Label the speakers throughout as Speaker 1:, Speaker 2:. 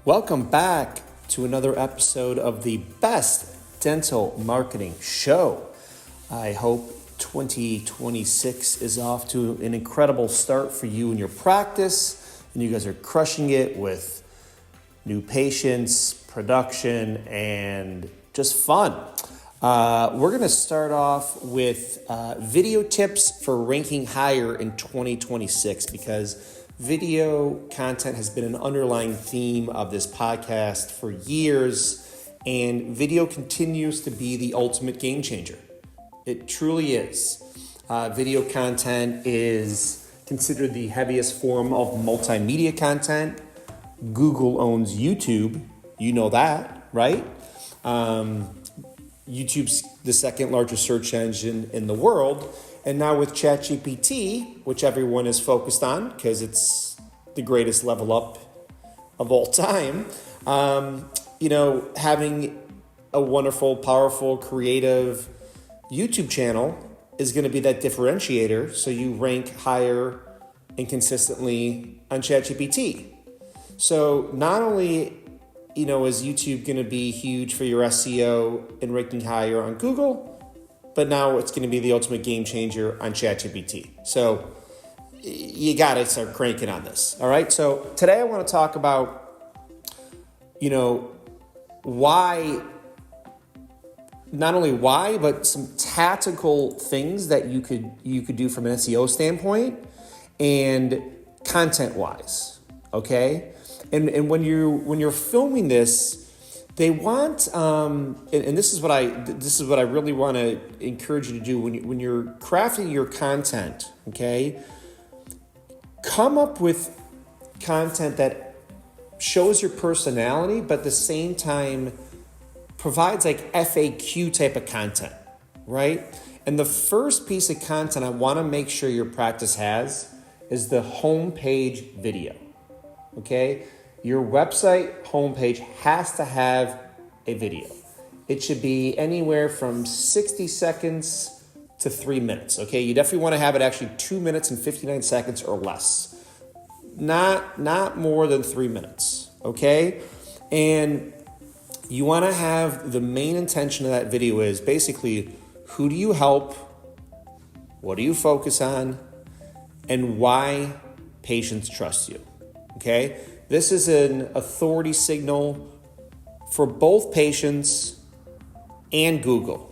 Speaker 1: Welcome back to another episode of the Best Dental Marketing Show. I hope 2026 is off to an incredible start for you and your practice, and you guys are crushing it with new patients, production, and just fun. We're going to start off with video tips for ranking higher in 2026 because video content has been an underlying theme of this podcast for years, and video continues to be the ultimate game changer. It truly is. Video content is considered the heaviest form of multimedia content. Google owns YouTube. You know that, right? YouTube's the second largest search engine in the world. And now with ChatGPT, which everyone is focused on because it's the greatest level up of all time, having a wonderful, powerful, creative YouTube channel is going to be that differentiator. So you rank higher and consistently on ChatGPT. So not only, is YouTube going to be huge for your SEO and ranking higher on Google, but now it's going to be the ultimate game changer on ChatGPT. So you got to start cranking on this. All right. So today I want to talk about, why, not only why, but some tactical things that you could do from an SEO standpoint and content wise. Okay. And when you're filming this, they want, and this is what I really want to encourage you to do when you're crafting your content. Okay, come up with content that shows your personality, but at the same time provides like FAQ type of content, right? And the first piece of content I want to make sure your practice has is the homepage video. Okay. Your website homepage has to have a video. It should be anywhere from 60 seconds to 3 minutes. Okay, you definitely want to have it actually 2 minutes and 59 seconds or less. Not more than 3 minutes. Okay, and you want to have the main intention of that video is basically who do you help, what do you focus on, and why patients trust you. Okay. This is an authority signal for both patients and Google,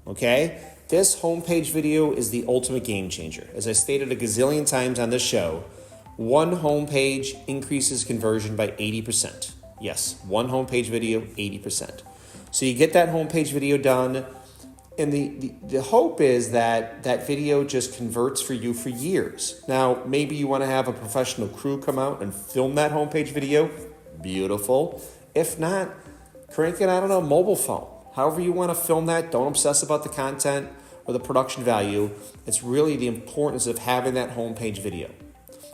Speaker 1: okay? This homepage video is the ultimate game changer. As I stated a gazillion times on this show, one homepage increases conversion by 80%. Yes, one homepage video, 80%. So you get that homepage video done, and the hope is that that video just converts for you for years. Now, maybe you want to have a professional crew come out and film that homepage video. Beautiful. If not, crank it out on a mobile phone. However you want to film that, don't obsess about the content or the production value. It's really the importance of having that homepage video.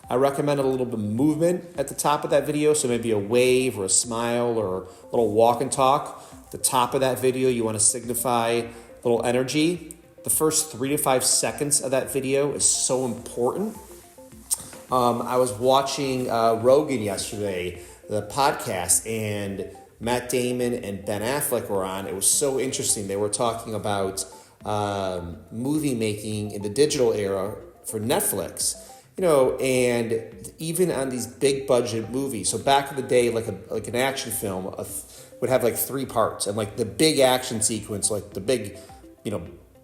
Speaker 1: I recommend a little bit of movement at the top of that video, so maybe a wave or a smile or a little walk and talk. At the top of that video, you want to signify little energy. The first 3 to 5 seconds of that video is so important. I was watching Rogan yesterday, the podcast, and Matt Damon and Ben Affleck were on. It was so interesting. They were talking about movie making in the digital era for Netflix, and even on these big budget movies. So back in the day, like an action film would have like 3 parts, and like the big action sequence, like the big,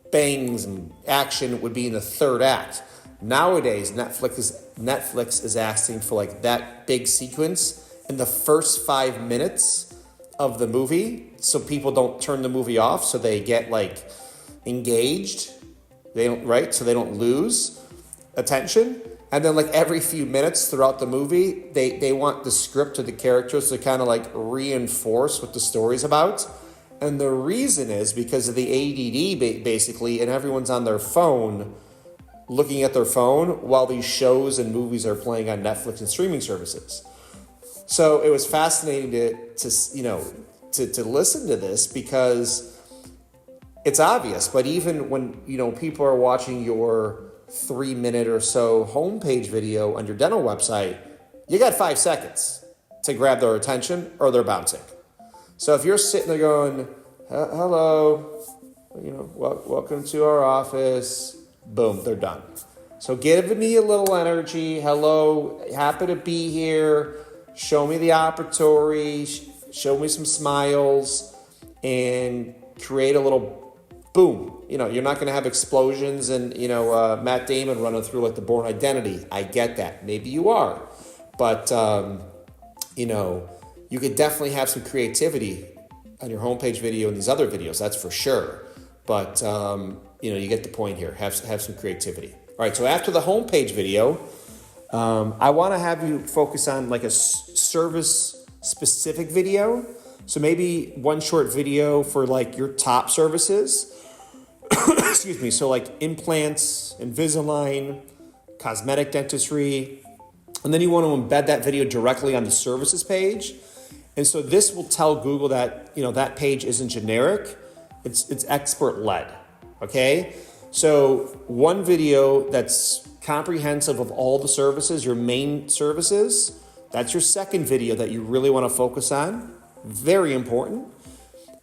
Speaker 1: bangs and action would be in the third act. Nowadays, Netflix is asking for like that big sequence in the first 5 minutes of the movie, so people don't turn the movie off, so they get like engaged. They don't, right? So they don't lose attention. And then like every few minutes throughout the movie, they want the script or the characters to kind of like reinforce what the story's about. And the reason is because of the ADD basically, and everyone's on their phone, looking at their phone while these shows and movies are playing on Netflix and streaming services. So it was fascinating to listen to this because it's obvious, but even when, people are watching your 3 minute or so homepage video on your dental website, you got 5 seconds. to grab their attention or they're bouncing. So if you're sitting there going, hello, welcome to our office, boom, they're done. So give me a little energy. Hello, happy to be here. Show me the opportunity. Show me some smiles and create a little boom. You're not going to have explosions and, Matt Damon running through like the Bourne Identity. I get that. Maybe you are. But, you could definitely have some creativity on your homepage video and these other videos. That's for sure. But, you get the point here. Have some creativity. All right, so after the homepage video, I want to have you focus on like a service-specific video. So maybe one short video for like your top services. Excuse me. So like implants, Invisalign, cosmetic dentistry. And then you want to embed that video directly on the services page. And so this will tell Google that, that page isn't generic. It's expert-led, okay? So one video that's comprehensive of all the services, your main services, that's your second video that you really want to focus on. Very important.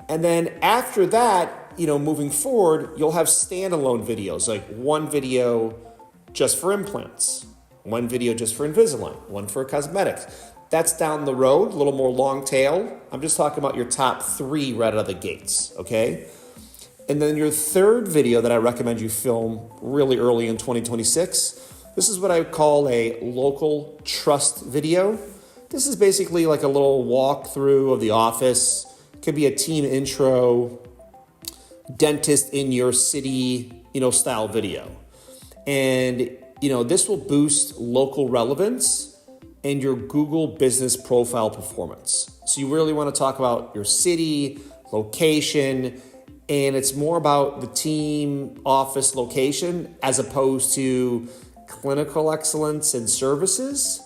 Speaker 1: And then after that, moving forward, you'll have standalone videos, like one video just for implants, one video just for Invisalign, one for cosmetics. That's down the road, a little more long tail. I'm just talking about your top 3 right out of the gates, okay? And then your third video that I recommend you film really early in 2026, this is what I would call a local trust video. This is basically like a little walkthrough of the office. It could be a team intro, dentist in your city, style video. And, this will boost local relevance and your Google business profile performance. So you really want to talk about your city, location, and it's more about the team office location as opposed to clinical excellence and services,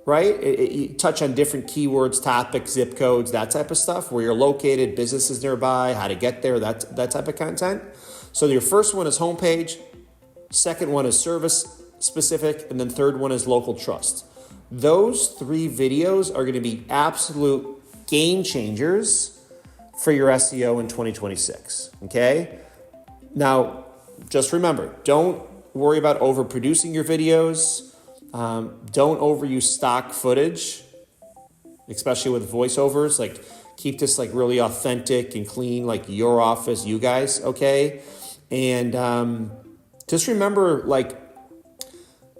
Speaker 1: right? You touch on different keywords, topics, zip codes, that type of stuff, where you're located, businesses nearby, how to get there, that type of content. So your first one is homepage, second one is service specific, and then third one is local trust. Those 3 videos are going to be absolute game changers for your SEO in 2026, okay? Now, just remember, don't worry about overproducing your videos. Don't overuse stock footage, especially with voiceovers. Like, keep this like really authentic and clean, like your office, you guys, okay? And just remember, like,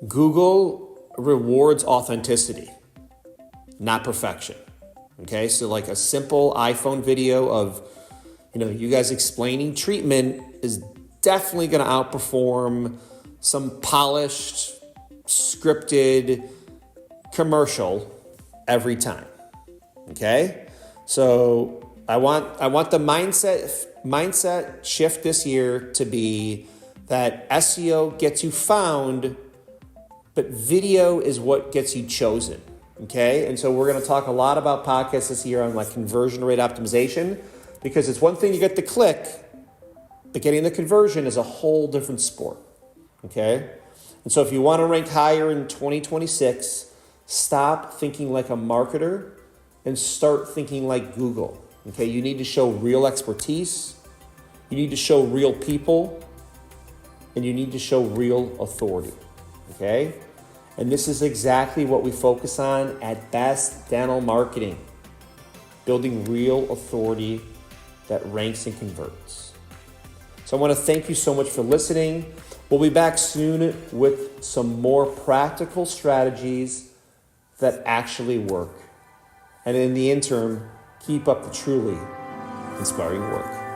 Speaker 1: Google rewards authenticity, not perfection. Okay, so like a simple iPhone video of, you guys explaining treatment is definitely going to outperform some polished, scripted commercial every time. Okay, so I want the mindset shift this year to be that SEO gets you found, but video is what gets you chosen. Okay, and so we're going to talk a lot about podcasts this year on like conversion rate optimization, because it's one thing you get the click, but getting the conversion is a whole different sport. Okay, and so if you want to rank higher in 2026, stop thinking like a marketer and start thinking like Google. Okay, you need to show real expertise, you need to show real people, and you need to show real authority. Okay. And this is exactly what we focus on at Best Dental Marketing, building real authority that ranks and converts. So I want to thank you so much for listening. We'll be back soon with some more practical strategies that actually work. And in the interim, keep up the truly inspiring work.